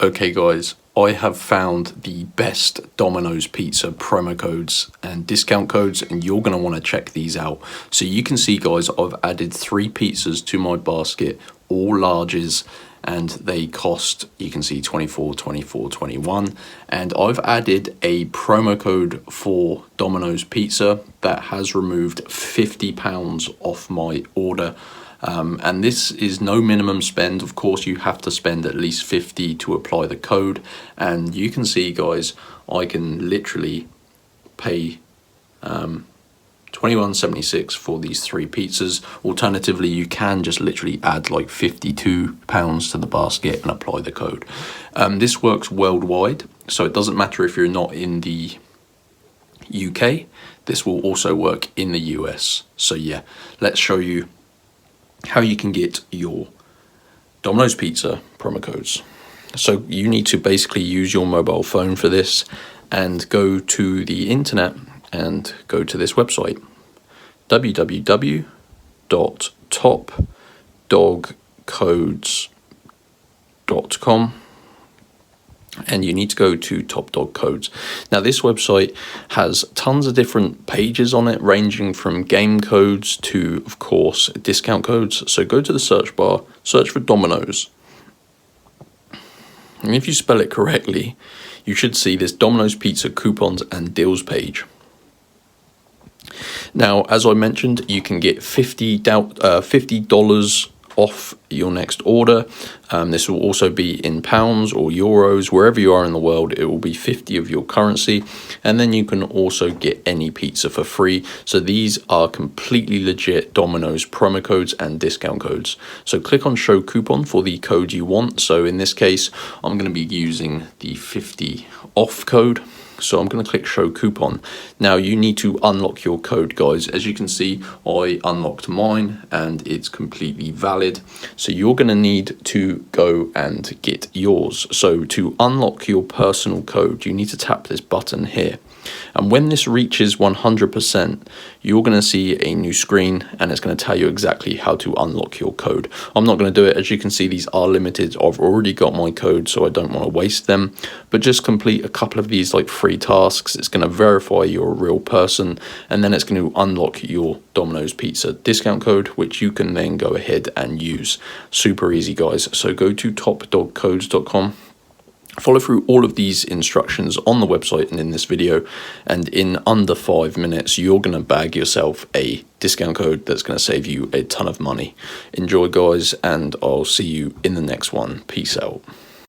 Okay guys, I have found the best Domino's pizza promo codes and discount codes, and you're going to want to check these out. So you can see guys, I've added 3 pizzas to my basket, all larges, and they cost, you can see 24, 24, 21. And I've added a promo code for Domino's pizza that has removed £50 off my order. And this is no minimum spend. Of course, you have to spend at least 50 to apply the code. And you can see guys, I can literally pay $21.76 for these 3 pizzas. Alternatively, you can just literally add like £52 to the basket and apply the code. This works worldwide, so it doesn't matter if you're not in the UK. This will also work in the US. So yeah, let's show you how you can get your Domino's pizza promo codes. So you need to basically use your mobile phone for this and go to the internet and go to this website, www.topdogcodes.com, and you need to go to Top Dog Codes. Now this website has tons of different pages on it, ranging from game codes to, of course, discount codes. So go to the search bar, search for Domino's, and if you spell it correctly, you should see this Domino's Pizza coupons and deals page. Now, as I mentioned, you can get $50 off your next order. This will also be in pounds or euros. Wherever you are in the world, it will be 50 of your currency. And then you can also get any pizza for free. So these are completely legit Domino's promo codes and discount codes. So click on show coupon for the code you want. So in this case, I'm going to be using the 50 off code. So I'm going to click show coupon. Now you need to unlock your code, guys. As you can see, I unlocked mine and it's completely valid. So you're going to need to go and get yours. So to unlock your personal code, you need to tap this button here. And when this reaches 100%, you're going to see a new screen and it's going to tell you exactly how to unlock your code. I'm not going to do it. As you can see, these are limited. I've already got my code, so I don't want to waste them. But just complete a couple of these like free tasks. It's going to verify you're a real person, and then it's going to unlock your Domino's Pizza discount code, which you can then go ahead and use. Super easy, guys. So go to topdogcodes.com. Follow through all of these instructions on the website and in this video, and in under 5 minutes you're going to bag yourself a discount code that's going to save you a ton of money. Enjoy, guys, and I'll see you in the next one. Peace out.